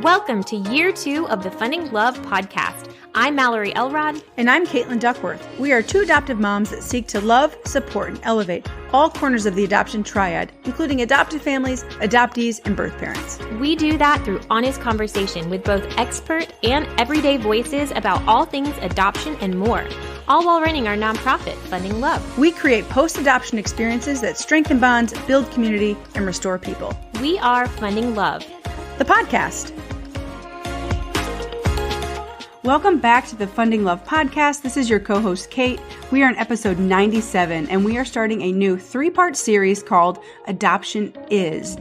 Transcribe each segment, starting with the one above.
Welcome to year 2 of the Funding Love podcast. I'm Mallory Elrod. And I'm Caitlin Duckworth. We are two adoptive moms that seek to love, support, and elevate all corners of the adoption triad, including adopted families, adoptees, and birth parents. We do that through honest conversation with both expert and everyday voices about all things adoption and more, all while running our nonprofit, Funding Love. We create post-adoption experiences that strengthen bonds, build community, and restore people. We are Funding Love, the podcast. Welcome back to the Funding Love podcast. This is your co-host, Kate. We are on episode 97, and we are starting a new 3-part series called Adoption is ...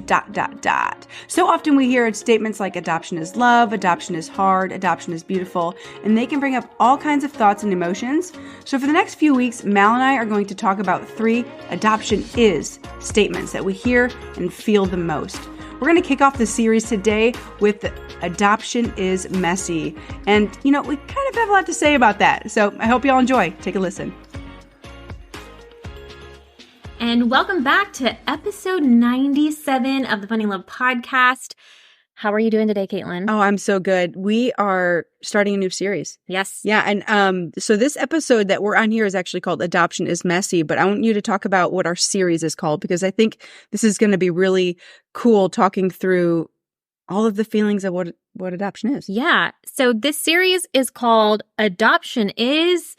So often we hear statements like adoption is love, adoption is hard, adoption is beautiful, and they can bring up all kinds of thoughts and emotions. So for the next few weeks, Mal and I are going to talk about 3 adoption is statements that we hear and feel the most. We're going to kick off the series today with adoption is messy. And, we kind of have a lot to say about that. So I hope you all enjoy. Take a listen. And welcome back to episode 97 of the Funding Love podcast. How are you doing today, Caitlin? Oh, I'm so good. We are starting a new series. Yes. Yeah. And so this episode that we're on here is actually called Adoption is Messy, but I want you to talk about what our series is called, because I think this is going to be really cool talking through all of the feelings of what adoption is. Yeah. So this series is called Adoption is ...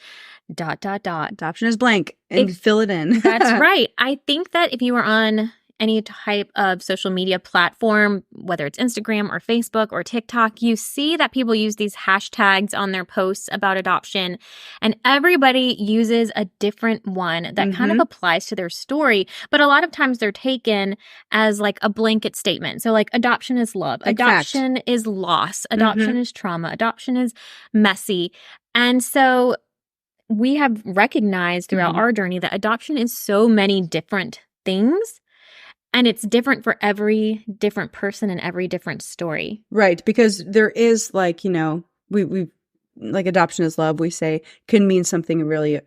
Adoption is blank, and fill it in. That's right. I think that if you are on any type of social media platform, whether it's Instagram or Facebook or TikTok, you see that people use these hashtags on their posts about adoption, and everybody uses a different one that kind of applies to their story. But a lot of times they're taken as like a blanket statement. So like adoption is love, adoption is loss, adoption is trauma, adoption is messy. And so we have recognized throughout our journey that adoption is so many different things. And it's different for every different person and every different story. Right. Because there is we like adoption is love, we say can mean something really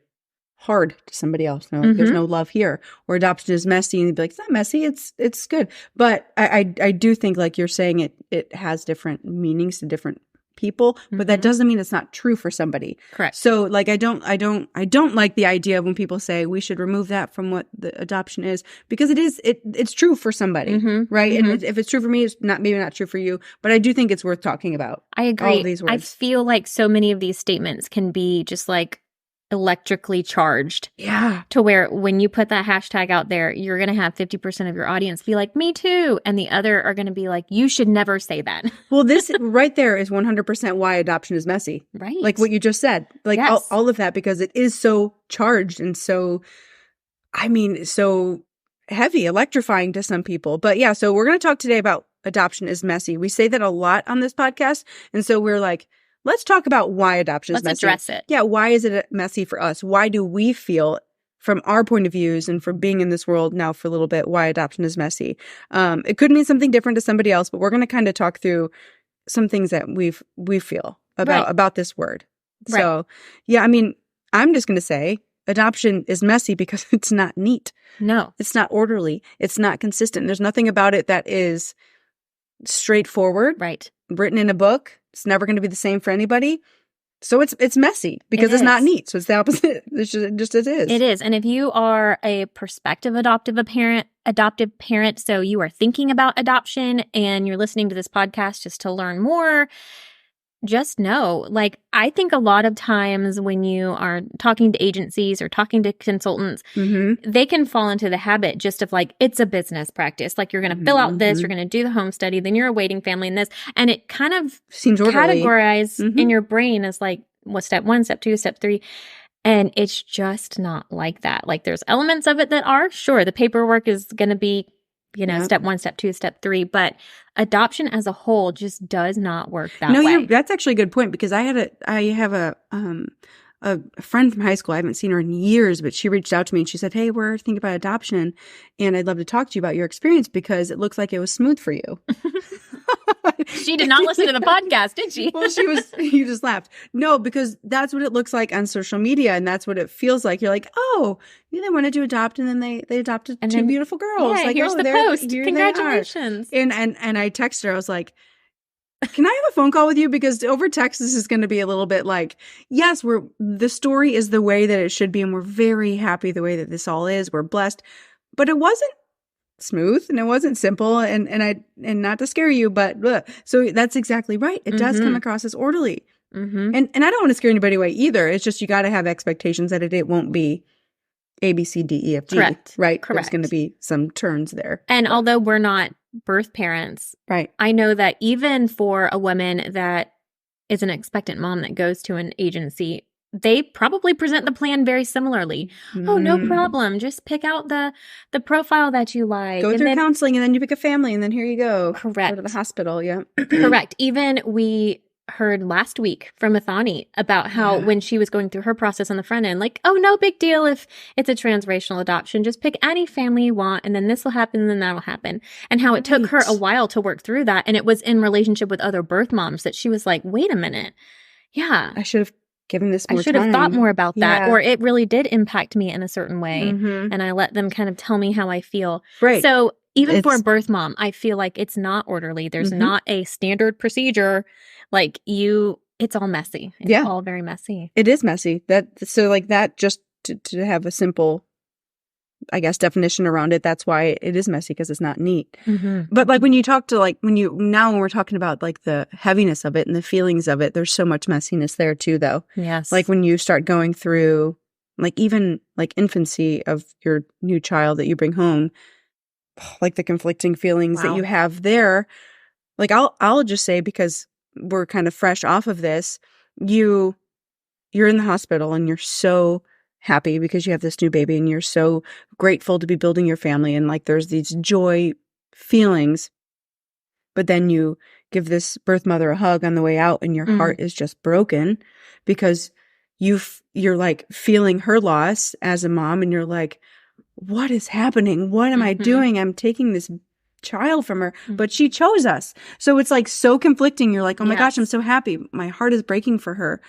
hard to somebody else. There's no love here. Or adoption is messy, and you'd be like, it's not messy, it's good. But I do think, like you're saying, it has different meanings to different people, but that doesn't mean it's not true for somebody. Correct. So like I don't like the idea of when people say we should remove that from what the adoption is, because it's true for somebody, right? And if it's true for me, it's maybe not true for you, but I do think it's worth talking about. I agree. All of these words. I feel like so many of these statements can be just like electrically charged. Yeah. To where when you put that hashtag out there, you're going to have 50% of your audience be like, me too. And the other are going to be like, you should never say that. Well, this right there is 100% why adoption is messy. Right. Like what you just said. Like all of that, because it is so charged and so heavy, electrifying to some people. But yeah, so we're going to talk today about adoption is messy. We say that a lot on this podcast. And so we're like, let's talk about why adoption is messy. Let's address it. Yeah, why is it messy for us? Why do we feel, from our point of views and from being in this world now for a little bit, why adoption is messy? It could mean something different to somebody else, but we're going to kind of talk through some things that we feel about this word. Right. So, yeah, I'm just going to say adoption is messy because it's not neat. No. It's not orderly. It's not consistent. There's nothing about it that is straightforward. Right. Written in a book. It's never going to be the same for anybody. So it's messy because it's not neat. So it's the opposite. It's just as it is. It is. And if you are a prospective adoptive parent, so you are thinking about adoption and you're listening to this podcast just to learn more, just know, like, I think a lot of times when you are talking to agencies or talking to consultants, they can fall into the habit just of like, it's a business practice. Like, you're going to fill out this, you're going to do the home study, then you're awaiting family and this. And it kind of seems categorized in your brain as like, what's step 1, step 2, step 3. And it's just not like that. Like, there's elements of it that are, sure, the paperwork is going to be, step 1, step 2, step 3, but adoption as a whole just does not work that way. No, that's actually a good point, because I have a friend from high school. I haven't seen her in years, but she reached out to me and she said, "Hey, we're thinking about adoption, and I'd love to talk to you about your experience because it looks like it was smooth for you." She did not listen to the podcast, did she? Well, you just laughed. No, because that's what it looks like on social media, and that's what it feels like. You're like, oh, they wanted to adopt, and then they adopted two beautiful girls. Yeah, like, here's the post. Here Congratulations. And I texted her. I was like, can I have a phone call with you? Because over text, this is going to be a little bit like, yes, the story is the way that it should be. And we're very happy the way that this all is. We're blessed, but it wasn't smooth and it wasn't simple and not to scare you, but so that's exactly right. It does come across as orderly. And I don't want to scare anybody away either. It's just, you got to have expectations that it won't be A, B, C, D, E, F, G. Correct. Right. Correct. There's going to be some turns there. And although we're not birth parents, right. I know that even for a woman that is an expectant mom that goes to an agency, they probably present the plan very similarly. Oh, no problem. Just pick out the profile that you like. Go through counseling and then you pick a family and then here you go. Correct. Go to the hospital. Yeah. Correct. Even we heard last week from Athani about how when she was going through her process on the front end, like, oh, no big deal if it's a transracial adoption. Just pick any family you want and then this will happen and then that'll happen. And how it took her a while to work through that. And it was in relationship with other birth moms that she was like, wait a minute. Yeah. I should have given this more time. I should have thought more about that. Or it really did impact me in a certain way. And I let them kind of tell me how I feel. Right. So even for a birth mom, I feel like it's not orderly. There's not a standard procedure. Like it's all messy. It's all very messy. It is messy. So like that, just to have a simple, I guess, definition around it. That's why it is messy, because it's not neat. But like when you talk to when we're talking about like the heaviness of it and the feelings of it, there's so much messiness there too, though. Yes. Like when you start going through like even like infancy of your new child that you bring home, like the conflicting feelings that you have there. Like I'll just say, because we're kind of fresh off of this, you're in the hospital and you're so happy because you have this new baby and you're so grateful to be building your family, and like there's these joy feelings, but then you give this birth mother a hug on the way out and your heart is just broken because you're like feeling her loss as a mom, and you're like, what is happening? What am I doing? I'm taking this child from her, but she chose us. So it's like so conflicting. You're like, oh my gosh, I'm so happy. My heart is breaking for her,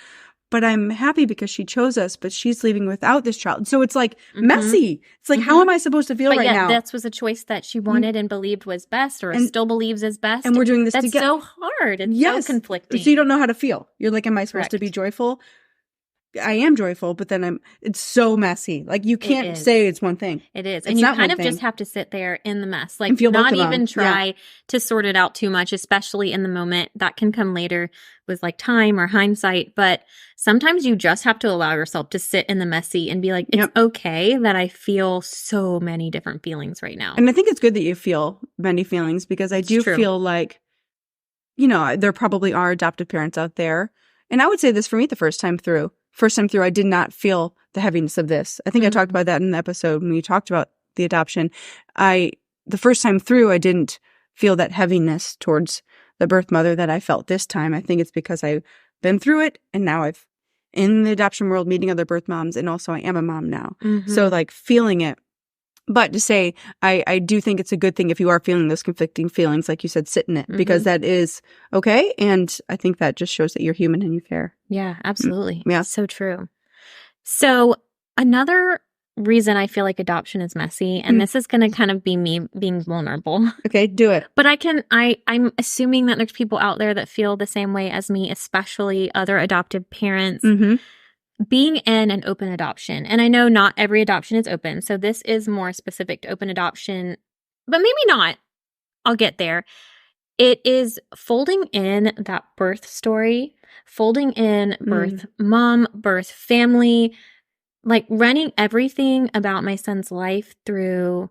but I'm happy because she chose us, but she's leaving without this child. So it's like messy. It's like, how am I supposed to feel right now? That was a choice that she wanted and believed was best, or still believes is best. And we're doing this That's together. so hard and so conflicting. So you don't know how to feel. You're like, am I supposed to be joyful? I am joyful, but then it's so messy. Like you can't say it's one thing. It is. And you kind of just have to sit there in the mess. Like not even try to sort it out too much, especially in the moment. That can come later with like time or hindsight. But sometimes you just have to allow yourself to sit in the messy and be like, it's okay that I feel so many different feelings right now. And I think it's good that you feel many feelings, because I do feel like, there probably are adoptive parents out there. And I would say this for me the first time through, I did not feel the heaviness of this. I think I talked about that in the episode when we talked about the adoption. The first time through, I didn't feel that heaviness towards the birth mother that I felt this time. I think it's because I've been through it, and now I've in the adoption world meeting other birth moms, and also I am a mom now. So like feeling it. But to say, I do think it's a good thing if you are feeling those conflicting feelings, like you said, sit in it, because that is okay. And I think that just shows that you're human and you care. Yeah, absolutely. Yeah. So true. So another reason I feel like adoption is messy, and this is going to kind of be me being vulnerable. Okay, do it. But I'm assuming that there's people out there that feel the same way as me, especially other adoptive parents. Being in an open adoption, and I know not every adoption is open, so this is more specific to open adoption, but maybe not. I'll get there. It is folding in that birth story, folding in birth mom, birth family, like running everything about my son's life through,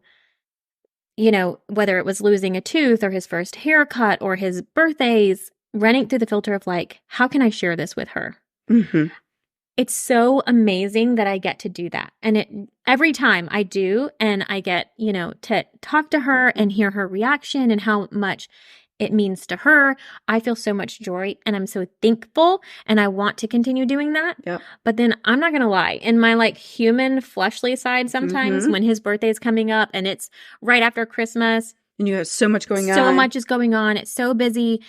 whether it was losing a tooth or his first haircut or his birthdays, running through the filter of like, how can I share this with her? It's so amazing that I get to do that. And every time I do, and I get, to talk to her and hear her reaction and how much it means to her, I feel so much joy and I'm so thankful, and I want to continue doing that. Yep. But then I'm not going to lie, in my like human fleshly side sometimes when his birthday is coming up and it's right after Christmas. And you have so much going on. So much is going on. It's so busy.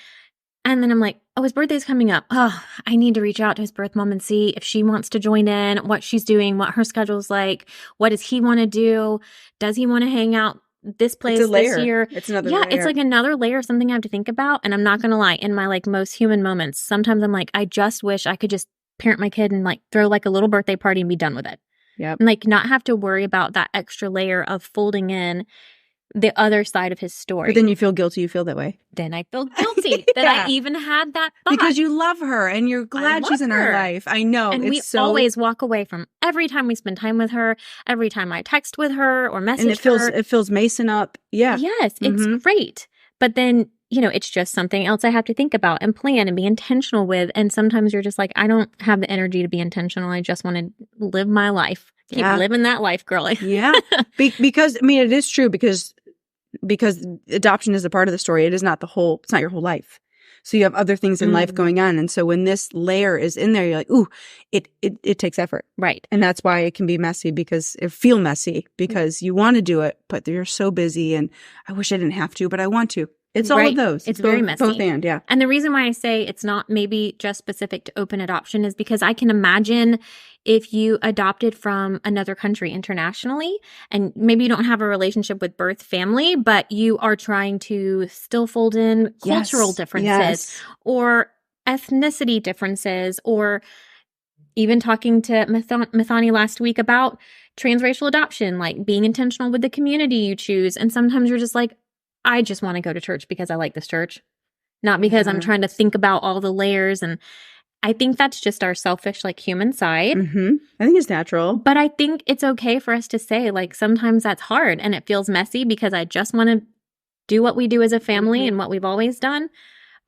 And then I'm like, oh, his birthday's coming up. Oh, I need to reach out to his birth mom and see if she wants to join in, what she's doing, what her schedule's like. What does he want to do? Does he want to hang out this place It's a layer. this year. It's another yeah, layer. it's like another layer of something I have to think about. And I'm not going to lie, in my like most human moments, sometimes I'm like, I just wish I could just parent my kid and like throw like a little birthday party and be done with it. Yep. And like not have to worry about that extra layer of folding in the other side of his story. But then you feel guilty. You feel that way. Then I feel guilty that Yeah. I even had that thought. Because you love her and you're glad love she's in her. our life. I know. And it's we so, always walk away from every time we spend time with her, every time I text with her or message and her. it fills Mason up. Yeah. Yes, it's Mhm. great. But then, you know, it's just something else I have to think about and plan and be intentional with. And sometimes you're just like, I don't have the energy to be intentional. I just want to live my life. Keep Yeah. living that life, girlie. Yeah. Because, I mean, it is true because adoption is a part of the story. It is not it's not your whole life. So you have other things in life going on. And so when this layer is in there, you're like, ooh, it takes effort. Right. And that's why it can be messy because it feel messy because you want to do it, but you're so busy and I wish I didn't have to, but I want to. It's all of Right. those. It's very messy. Both and, yeah. And the reason why I say it's not maybe just specific to open adoption is because I can imagine if you adopted from another country internationally and maybe you don't have a relationship with birth family, but you are trying to still fold in cultural differences or ethnicity differences, or even talking to Mithani last week about transracial adoption, like being intentional with the community you choose. And sometimes you're just like, I just want to go to church because I like this church, not because I'm trying to think about all the layers. And I think that's just our selfish, like human side. Mm-hmm. I think it's natural. But I think it's okay for us to say, like, sometimes that's hard and it feels messy because I just want to do what we do as a family and what we've always done.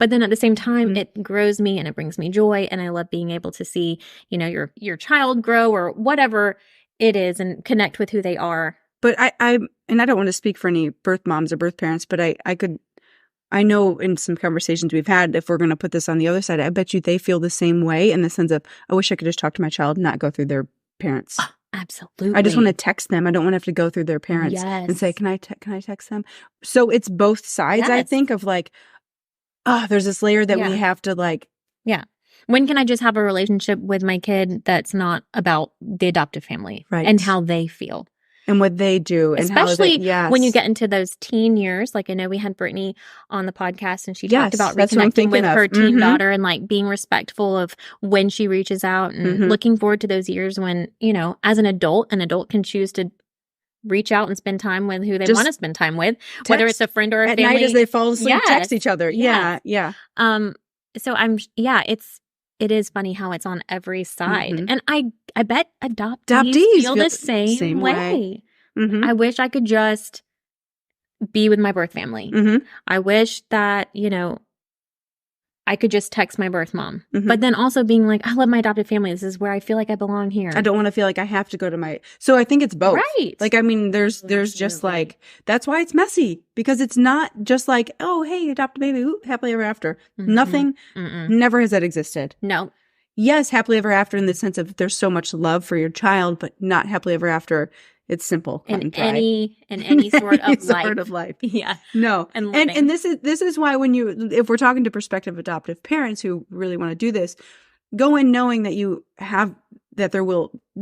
But then at the same time, it grows me and it brings me joy. And I love being able to see, you know, your child grow or whatever it is and connect with who they are. But I don't want to speak for any birth moms or birth parents, but I know in some conversations we've had, if we're going to put this on the other side, I bet you they feel the same way in the sense of, I wish I could just talk to my child and not go through their parents. Oh, absolutely. I just want to text them. I don't want to have to go through their parents and say, can I text them? So it's both sides, I think, of like, oh, there's this layer that we have to like. Yeah. When can I just have a relationship with my kid that's not about the adoptive family and how they feel? And what they do. And especially how when you get into those teen years. Like I know we had Brittany on the podcast and she talked about reconnecting with her teen daughter and like being respectful of when she reaches out and looking forward to those years when, you know, as an adult can choose to reach out and spend time with who they want to spend time with, whether it's a friend or a family. At night as they fall asleep, text each other. Yeah. So it is funny how it's on every side. And I bet adoptees feel the same way. I wish I could just be with my birth family. I wish that, you know, I could just text my birth mom. But then also being like, I love my adopted family. This is where I feel like I belong here. I don't want to feel like I have to go to my... So I think it's both. Right. Like, I mean, there's just like... That's why it's messy. Because it's not just like, oh, hey, adopt a baby. Ooh, happily ever after. Nothing. Never has that existed. No. Yes, happily ever after in the sense of there's so much love for your child, but not happily ever after. It's simple. In any sort of life. Yeah. No. And this is why if we're talking to prospective adoptive parents who really want to do this, go in knowing that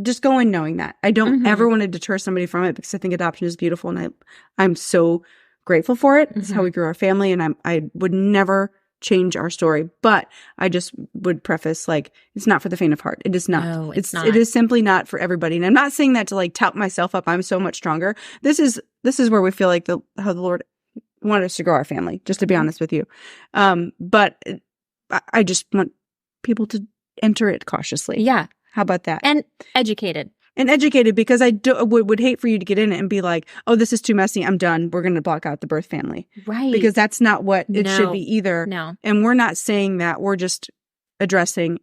just go in knowing that. I don't ever want to deter somebody from it because I think adoption is beautiful and I'm so grateful for it. It's how we grew our family and I would never change our story. But I just would preface, like, it's not for the faint of heart. It is not. No, it's not. It is simply not for everybody. And I'm not saying that to like tout myself up. I'm so much stronger. This is where we feel like how the Lord wanted us to grow our family, just to be honest with you. But I just want people to enter it cautiously. Yeah. How about that? And educated. Because I would hate for you to get in it and be like, oh, this is too messy. I'm done. We're going to block out the birth family. Right. Because that's not what it should be either. No. And we're not saying that. We're just addressing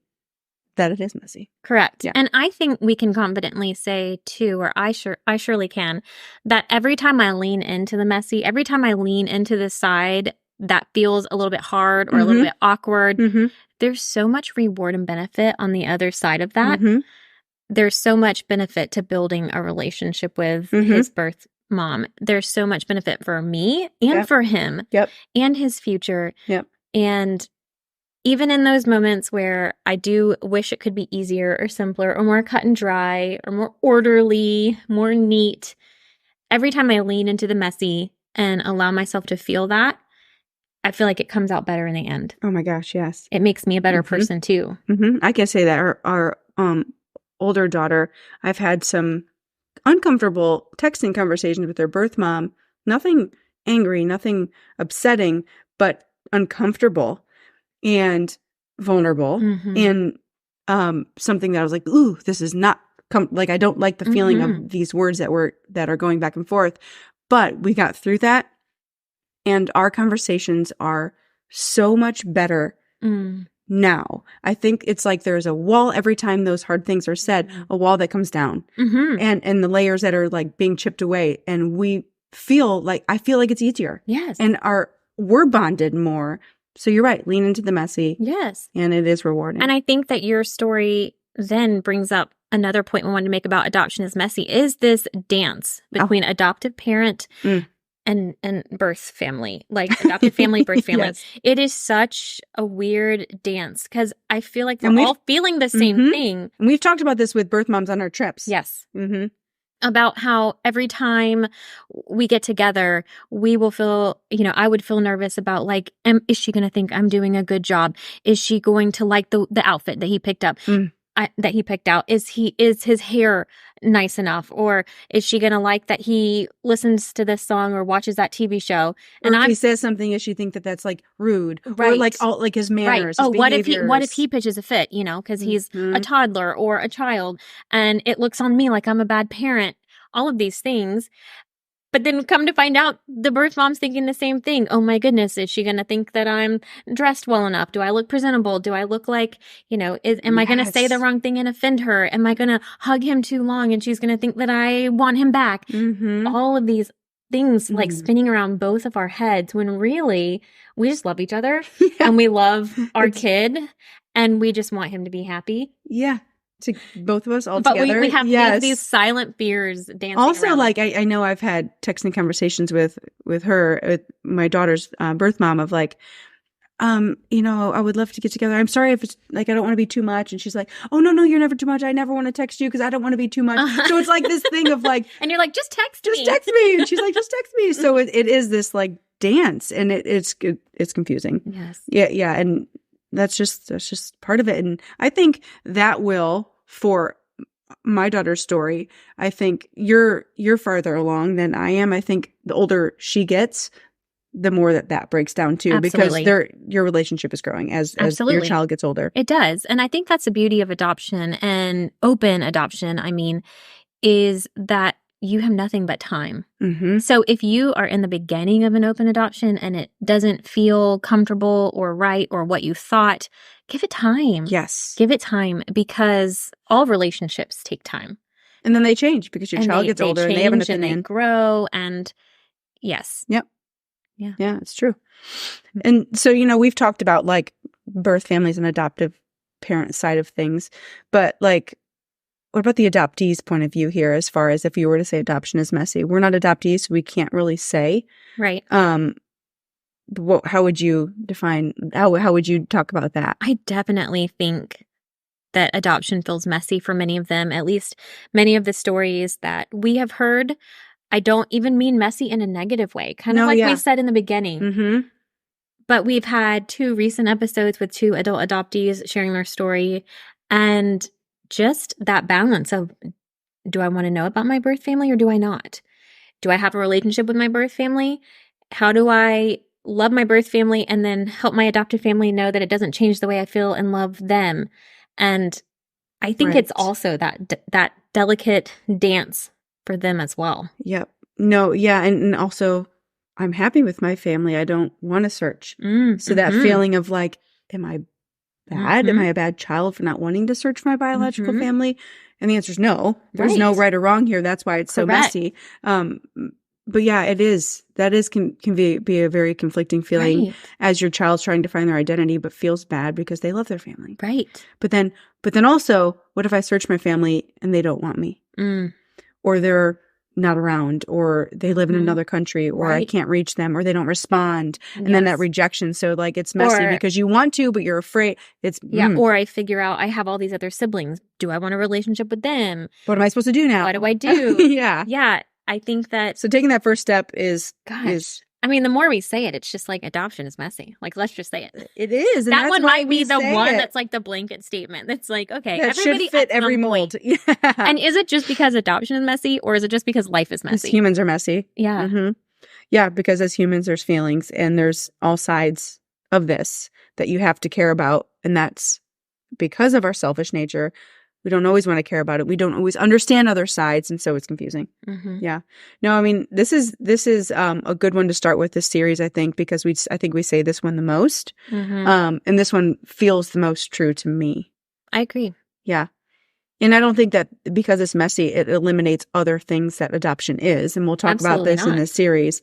that it is messy. Correct. Yeah. And I think we can confidently say too, or I surely can, that every time I lean into the messy, every time I lean into the side that feels a little bit hard or a little bit awkward, there's so much reward and benefit on the other side of that. There's so much benefit to building a relationship with his birth mom. There's so much benefit for me and for him and his future. And even in those moments where I do wish it could be easier or simpler or more cut and dry or more orderly, more neat, every time I lean into the messy and allow myself to feel that, I feel like it comes out better in the end. Oh my gosh, yes. It makes me a better person too. I can say that our older daughter, I've had some uncomfortable texting conversations with her birth mom. Nothing angry, nothing upsetting, but uncomfortable and vulnerable. And something that I was like, ooh, this is not like, I don't like the feeling of these words that are going back and forth. But we got through that. And our conversations are so much better now. I think it's like there's a wall every time those hard things are said, a wall that comes down and the layers that are like being chipped away. And I feel like it's easier. Yes. And we're bonded more. So you're right. Lean into the messy. Yes. And it is rewarding. And I think that your story then brings up another point we wanted to make about adoption is messy, is this dance between adoptive parent and birth family, like adopted family, birth family. Yes. It is such a weird dance because I feel like we're all feeling the same thing. And we've talked about this with birth moms on our trips. Yes. About how every time we get together, we will feel, I would feel nervous about like, is she going to think I'm doing a good job? Is she going to like the outfit that he picked up? That he picked out? Is his hair nice enough? Or is she gonna like that he listens to this song or watches that TV show? And if he says something, does she think that that's like rude? Right. Or like all like his manners, his what behaviors. if he pitches a fit, because he's a toddler or a child and it looks on me like I'm a bad parent, all of these things. But then come to find out the birth mom's thinking the same thing. Oh my goodness, is she going to think that I'm dressed well enough? Do I look presentable? Do I look like, am I going to say the wrong thing and offend her? Am I going to hug him too long and she's going to think that I want him back? All of these things like spinning around both of our heads when really we just love each other and we love our kid and we just want him to be happy. Yeah. To both of us all but together. We have these silent fears dancing also around. Like I know I've had texting conversations with her, with my daughter's birth mom of like, I would love to get together. I'm sorry if it's like, I don't want to be too much. And she's like, oh no, you're never too much. I never want to text you because I don't want to be too much. So it's like this thing of like, and you're like, just text me. And she's like, just text me. So it is this like dance and it's confusing. Yes. Yeah. And that's just part of it. And I think that will, for my daughter's story, I think you're farther along than I am. I think the older she gets, the more that breaks down too. Absolutely. Because your relationship is growing as your child gets older. It does. And I think that's the beauty of adoption and open adoption, is that you have nothing but time. So if you are in the beginning of an open adoption and it doesn't feel comfortable or right or what you thought, give it time. Yes. Give it time because all relationships take time. And then they change because your child gets older and they have an opinion. And they grow and yes. Yep. Yeah. Yeah, it's true. And so, we've talked about like birth families and adoptive parent side of things, but like, what about the adoptee's point of view here as far as if you were to say adoption is messy? We're not adoptees, so we can't really say. Right. How would you define, how would you talk about that? I definitely think that adoption feels messy for many of them, at least many of the stories that we have heard. I don't even mean messy in a negative way, kind of we said in the beginning. But we've had 2 recent episodes with 2 adult adoptees sharing their story and just that balance of, do I want to know about my birth family or do I not? Do I have a relationship with my birth family? How do I love my birth family and then help my adopted family know that it doesn't change the way I feel and love them? And I think it's also that delicate dance for them as well. Yep. No, yeah. And also, I'm happy with my family. I don't want to search. So that feeling of like, am I bad? Am I a bad child for not wanting to search for my biological family? And the answer is no. There's no right or wrong here. That's why it's so messy. But yeah, it is. That can be a very conflicting feeling as your child's trying to find their identity, but feels bad because they love their family. Right. But then also, what if I search my family and they don't want me? Or they're not around, or they live in another country, or I can't reach them, or they don't respond. And then that rejection. So like it's messy because you want to, but you're afraid. Or I figure out I have all these other siblings. Do I want a relationship with them? What am I supposed to do now? What do I do? Yeah. I think that, So taking that first step is I mean, the more we say it, it's just like adoption is messy. Like, let's just say it. It is. And that that's one why might be the one it. that's like the blanket statement. That's like, okay, that everybody should fit at every some mold. point. Yeah. And is it just because adoption is messy, or is it just because life is messy? Humans are messy. Yeah. Mm-hmm. Yeah, because as humans, there's feelings and there's all sides of this that you have to care about. And that's because of our selfish nature. We don't always want to care about it. We don't always understand other sides. And so it's confusing. Mm-hmm. Yeah. No, I mean, this is a good one to start with this series, I think, because I think we say this one the most. Mm-hmm. And this one feels the most true to me. I agree. Yeah. And I don't think that because it's messy, it eliminates other things that adoption is. And we'll talk about this in this series,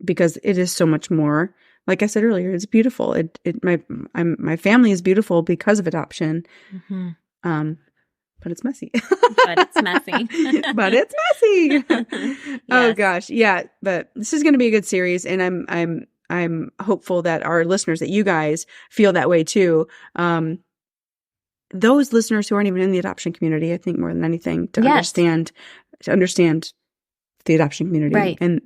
because it is so much more. Like I said earlier, it's beautiful. My family is beautiful because of adoption. Mm-hmm. But it's messy. But it's messy. But it's messy. Yes. Oh gosh. Yeah. But this is going to be a good series. And I'm hopeful that our listeners, that you guys feel that way too. Those listeners who aren't even in the adoption community, I think more than anything to understand the adoption community, right, and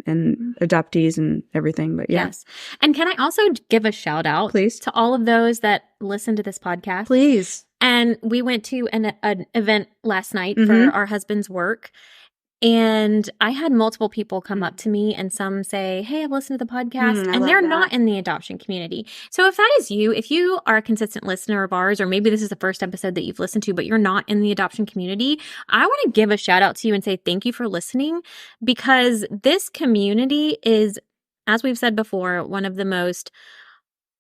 adoptees and everything. But yeah. Yes. And can I also give a shout out, please, to all of those that listen to this podcast? Please. And we went to an event last night for our husband's work. And I had multiple people come up to me and some say, hey, I've listened to the podcast, and they're not in the adoption community. So if that is you, if you are a consistent listener of ours, or maybe this is the first episode that you've listened to, but you're not in the adoption community, I want to give a shout out to you and say thank you for listening, because this community is, as we've said before, one of the most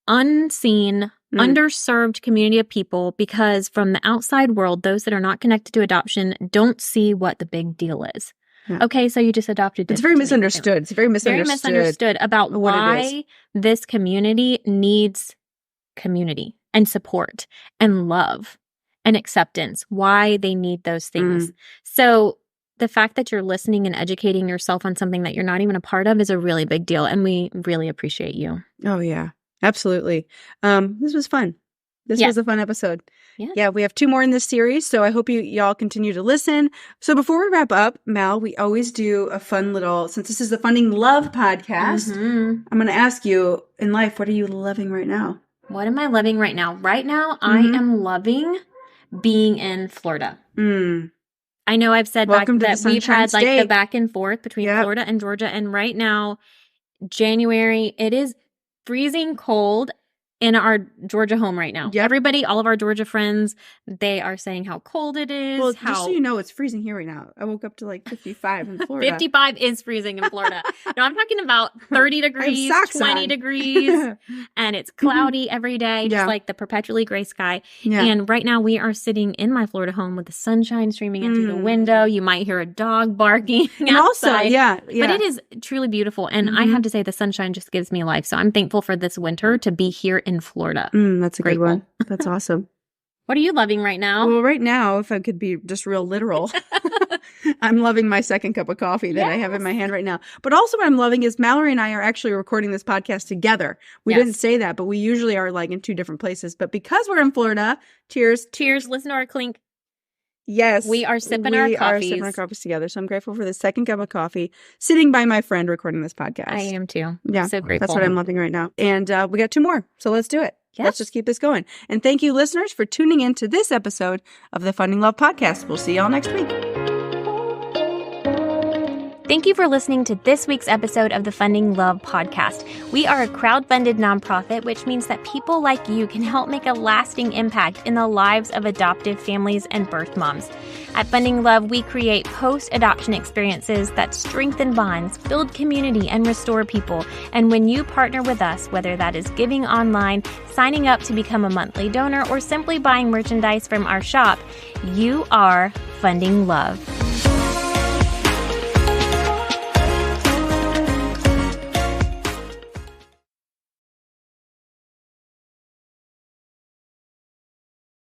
unseen, underserved community of people, because from the outside world, those that are not connected to adoption don't see what the big deal is. Yeah. Okay, so you just adopted. It's very misunderstood. It's very misunderstood about why this community needs community and support and love and acceptance, why they need those things. So the fact that you're listening and educating yourself on something that you're not even a part of is a really big deal, and we really appreciate you. Oh, yeah. Absolutely. This was fun. This was a fun episode. Yeah, we have 2 more in this series, so I hope y'all continue to listen. So before we wrap up, Mal, we always do a fun little, since this is the Funding Love podcast, I'm going to ask you, in life, what are you loving right now? What am I loving right now? Right now, I am loving being in Florida. I know I've said that we've had like the back and forth between Florida and Georgia, and right now, January, it is freezing cold in our Georgia home right now. Everybody, all of our Georgia friends, they are saying how cold it is. Well, just so you know, it's freezing here right now. I woke up to like 55 in Florida. 55 is freezing in Florida. No, I'm talking about 30 degrees, 20 degrees, and it's cloudy every day, just like the perpetually gray sky. And right now we are sitting in my Florida home with the sunshine streaming in through the window. You might hear a dog barking outside. But it is truly beautiful. And I have to say, the sunshine just gives me life. So I'm thankful for this winter to be here in Florida. That's a good one. That's awesome. What are you loving right now? Well, right now, if I could be just real literal, I'm loving my second cup of coffee that I have in my hand right now. But also what I'm loving is Mallory and I are actually recording this podcast together. We didn't say that, but we usually are like in 2 different places. But because we're in Florida, cheers. Cheers. Listen to our clink. Yes. We are sipping our coffees. We are sipping our coffees together. So I'm grateful for the second cup of coffee sitting by my friend recording this podcast. I am too. Yeah. So grateful. That's what I'm loving right now. And we got 2 more. So let's do it. Yes. Let's just keep this going. And thank you, listeners, for tuning in to this episode of the Funding Love Podcast. We'll see y'all next week. Thank you for listening to this week's episode of the Funding Love Podcast. We are a crowd-funded nonprofit, which means that people like you can help make a lasting impact in the lives of adoptive families and birth moms. At Funding Love, we create post-adoption experiences that strengthen bonds, build community, and restore people. And when you partner with us, whether that is giving online, signing up to become a monthly donor, or simply buying merchandise from our shop, you are funding love.